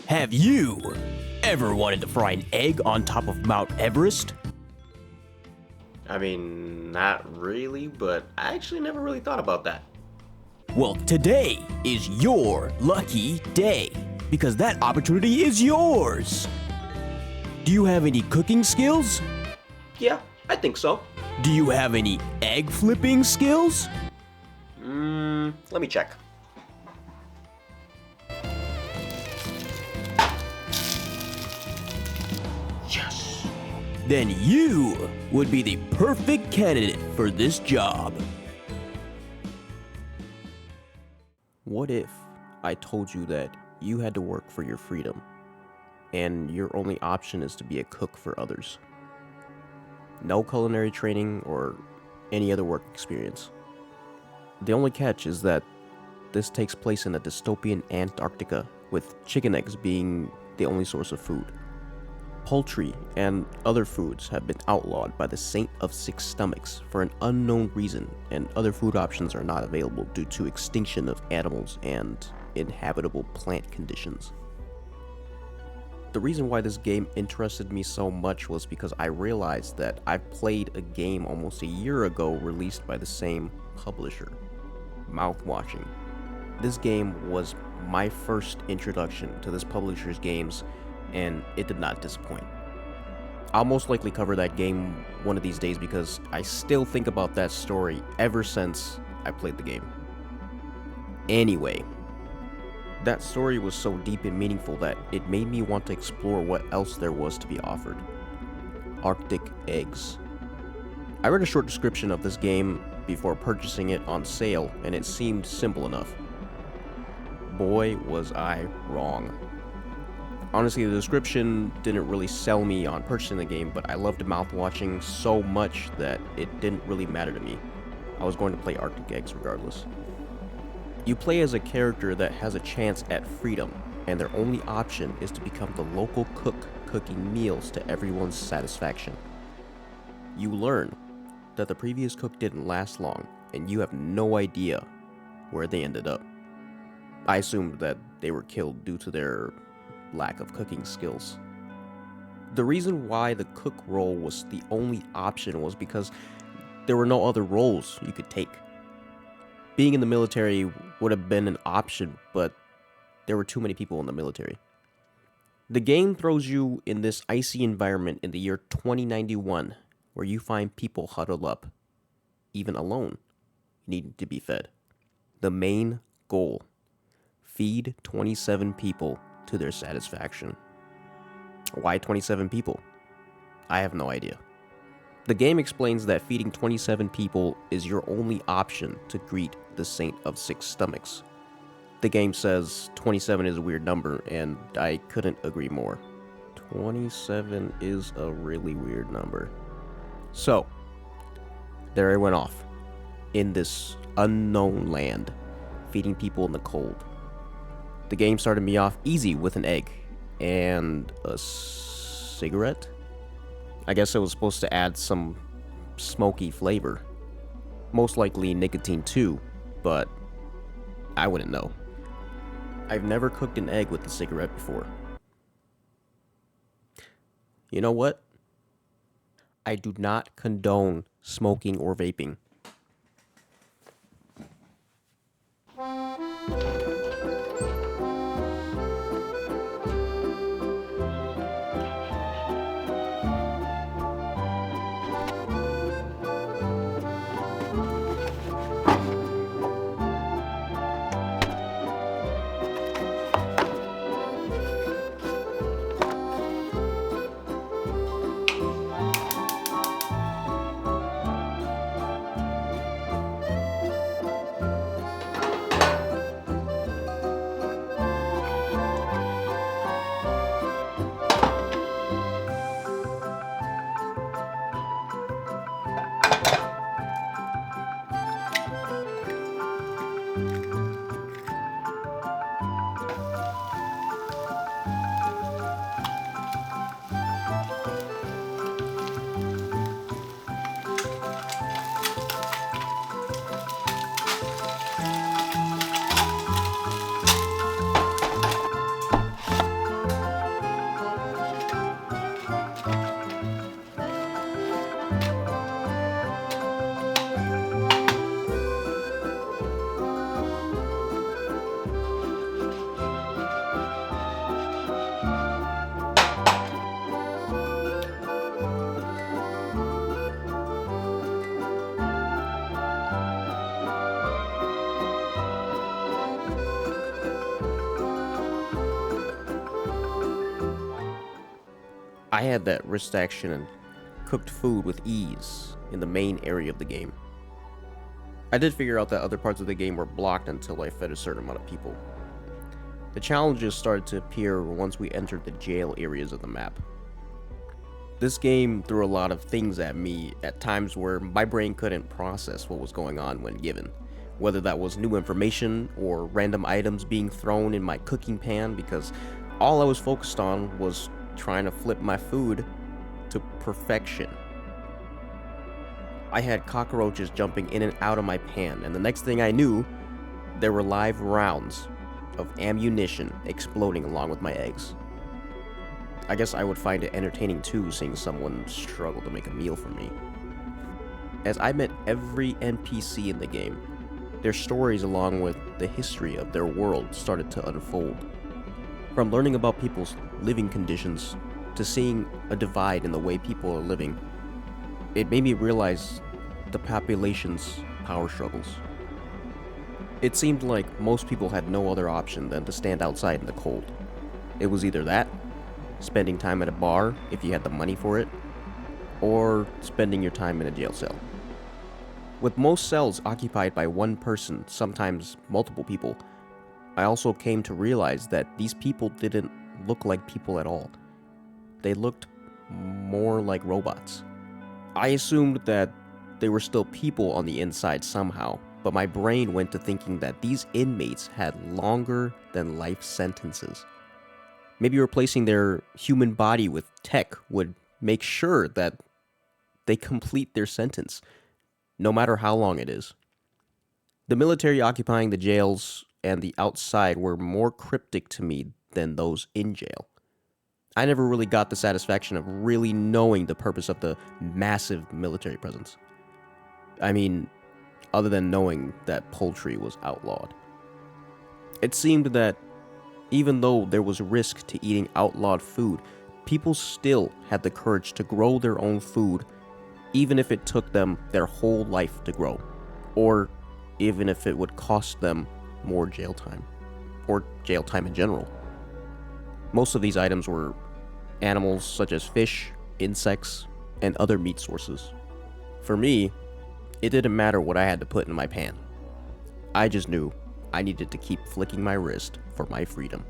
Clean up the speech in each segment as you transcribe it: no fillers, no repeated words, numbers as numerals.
Have you ever wanted to fry an egg on top of Mount Everest? I mean, not really, but I actually never really thought about that. Well, today is your lucky day, because that opportunity is yours. Do you have any cooking skills? Yeah, I think so. Do you have any egg flipping skills? Let me check. Yes. Then you would be the perfect candidate for this job. What if I told you that you had to work for your freedom, and your only option is to be a cook for others? No culinary training or any other work experience. The only catch is that this takes place in a dystopian Antarctica, with chicken eggs being the only source of food. Poultry and other foods have been outlawed by the Saint of Six Stomachs for an unknown reason, and other food options are not available due to extinction of animals and inhabitable plant conditions. The reason why this game interested me so much was because I realized that I played a game almost a year ago released by the same publisher, Mouthwatching. This game was my first introduction to this publisher's games, and it did not disappoint. I'll most likely cover that game one of these days because I still think about that story ever since I played the game. Anyway, that story was so deep and meaningful that it made me want to explore what else there was to be offered. Arctic eggs. I read a short description of this game before purchasing it on sale, and it seemed simple enough. Boy, was I wrong. Honestly, the description didn't really sell me on purchasing the game, but I loved mouth-watching so much that it didn't really matter to me. I was going to play Arctic Eggs regardless. You play as a character that has a chance at freedom, and their only option is to become the local cook, cooking meals to everyone's satisfaction. You learn that the previous cook didn't last long, and you have no idea where they ended up. I assumed that they were killed due to their lack of cooking skills. The reason why the cook role was the only option was because there were no other roles you could take. Being in the military would have been an option, but there were too many people in the military. The game throws you in this icy environment in the year 2091, where you find people huddled up, even alone, needing to be fed. The main goal: feed 27 people to their satisfaction. Why 27 people? I have no idea. The game explains that feeding 27 people is your only option to greet the Saint of Six Stomachs. The game says 27 is a weird number, and I couldn't agree more. 27 is a really weird number. So, there I went off, in this unknown land, feeding people in the cold. The game started me off easy with an egg and a cigarette. I guess it was supposed to add some smoky flavor. Most likely nicotine too, but I wouldn't know. I've never cooked an egg with a cigarette before. You know what? I do not condone smoking or vaping. I had that wrist action and cooked food with ease in the main area of the game. I did figure out that other parts of the game were blocked until I fed a certain amount of people. The challenges started to appear once we entered the jail areas of the map. This game threw a lot of things at me at times where my brain couldn't process what was going on when given, whether that was new information or random items being thrown in my cooking pan, because all I was focused on was trying to flip my food to perfection. I had cockroaches jumping in and out of my pan, and the next thing I knew, there were live rounds of ammunition exploding along with my eggs. I guess I would find it entertaining too, seeing someone struggle to make a meal for me. As I met every NPC in the game, their stories along with the history of their world started to unfold. From learning about people's living conditions to seeing a divide in the way people are living, it made me realize the population's power struggles. It seemed like most people had no other option than to stand outside in the cold. It was either that, spending time at a bar if you had the money for it, or spending your time in a jail cell. With most cells occupied by one person, sometimes multiple people, I also came to realize that these people didn't look like people at all. They looked more like robots. I assumed that they were still people on the inside somehow, but my brain went to thinking that these inmates had longer than life sentences. Maybe replacing their human body with tech would make sure that they complete their sentence, no matter how long it is. The military occupying the jails and the outside were more cryptic to me than those in jail. I never really got the satisfaction of really knowing the purpose of the massive military presence. I mean, other than knowing that poultry was outlawed. It seemed that even though there was risk to eating outlawed food, people still had the courage to grow their own food, even if it took them their whole life to grow, or even if it would cost them more jail time, or jail time in general. Most of these items were animals such as fish, insects, and other meat sources. For me, it didn't matter what I had to put in my pan. I just knew I needed to keep flicking my wrist for my freedom.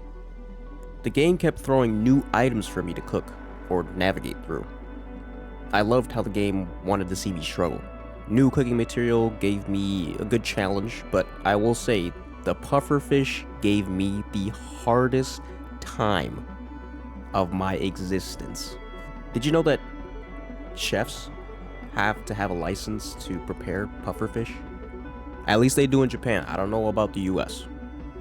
The game kept throwing new items for me to cook or navigate through. I loved how the game wanted to see me struggle. New cooking material gave me a good challenge, but I will say the puffer fish gave me the hardest time of my existence. Did you know that chefs have to have a license to prepare puffer fish? At least they do in Japan. I don't know about the US.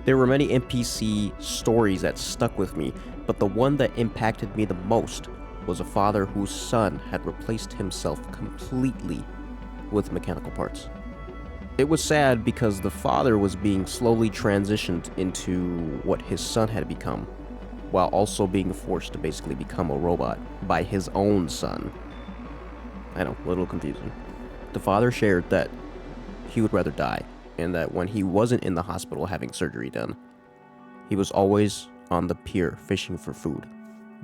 There were many NPC stories that stuck with me, but the one that impacted me the most was a father whose son had replaced himself completely with mechanical parts. It was sad because the father was being slowly transitioned into what his son had become, while also being forced to basically become a robot by his own son. I know, a little confusing. The father shared that he would rather die, and that when he wasn't in the hospital having surgery done, he was always on the pier fishing for food.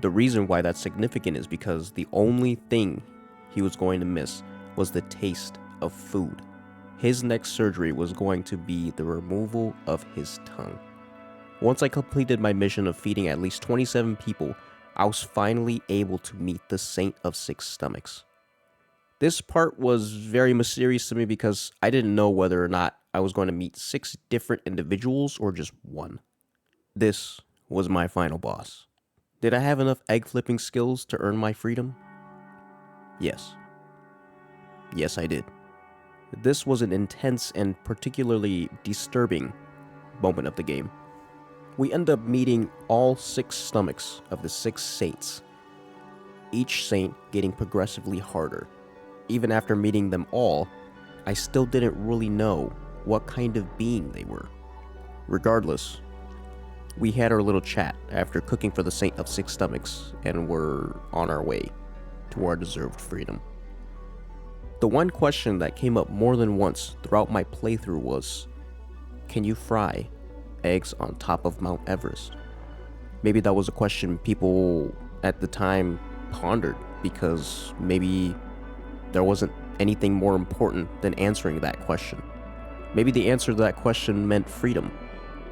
The reason why that's significant is because the only thing he was going to miss was the taste of food. His next surgery was going to be the removal of his tongue. Once I completed my mission of feeding at least 27 people, I was finally able to meet the Saint of Six Stomachs. This part was very mysterious to me because I didn't know whether or not I was going to meet 6 different individuals or just one. This was my final boss. Did I have enough egg flipping skills to earn my freedom? Yes. Yes, I did. This was an intense and particularly disturbing moment of the game. We end up meeting all 6 stomachs of the 6 saints, each saint getting progressively harder. Even after meeting them all, I still didn't really know what kind of being they were. Regardless, we had our little chat after cooking for the Saint of Six Stomachs and were on our way to our deserved freedom. The one question that came up more than once throughout my playthrough was, can you fry eggs on top of Mount Everest? Maybe that was a question people at the time pondered because maybe there wasn't anything more important than answering that question. Maybe the answer to that question meant freedom.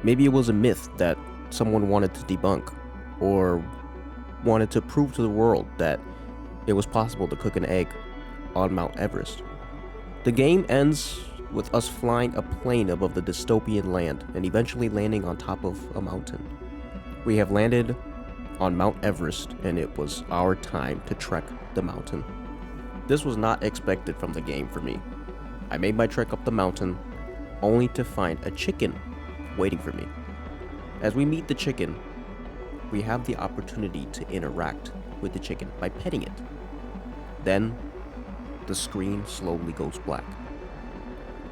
Maybe it was a myth that someone wanted to debunk, or wanted to prove to the world that it was possible to cook an egg on Mount Everest. The game ends with us flying a plane above the dystopian land and eventually landing on top of a mountain. We have landed on Mount Everest, and it was our time to trek the mountain. This was not expected from the game for me. I made my trek up the mountain only to find a chicken waiting for me. As we meet the chicken, we have the opportunity to interact with the chicken by petting it. Then, the screen slowly goes black.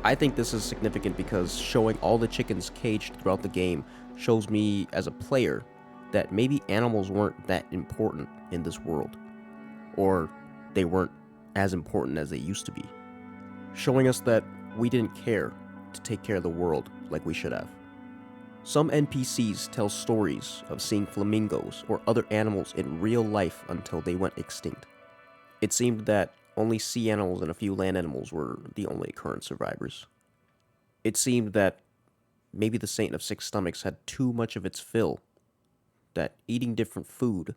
I think this is significant because showing all the chickens caged throughout the game shows me as a player that maybe animals weren't that important in this world, or they weren't as important as they used to be, showing us that we didn't care to take care of the world like we should have. Some NPCs tell stories of seeing flamingos or other animals in real life until they went extinct. It seemed that only sea animals and a few land animals were the only current survivors. It seemed that maybe the Saint of Six Stomachs had too much of its fill, that eating different food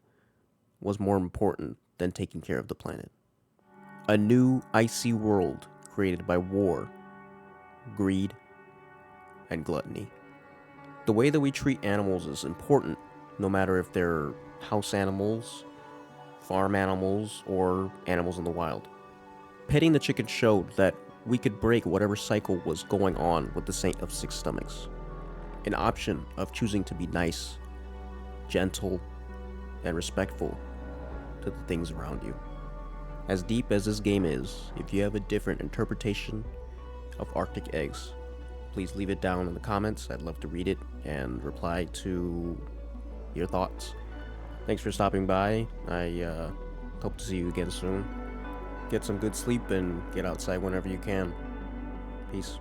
was more important than taking care of the planet. A new icy world created by war, greed, and gluttony. The way that we treat animals is important, no matter if they're house animals, farm animals, or animals in the wild. Petting the chicken showed that we could break whatever cycle was going on with the Saint of Six Stomachs. An option of choosing to be nice, gentle, and respectful to the things around you. As deep as this game is, if you have a different interpretation of Arctic eggs, please leave it down in the comments. I'd love to read it and reply to your thoughts. Thanks for stopping by. I hope to see you again soon. Get some good sleep and get outside whenever you can. Peace.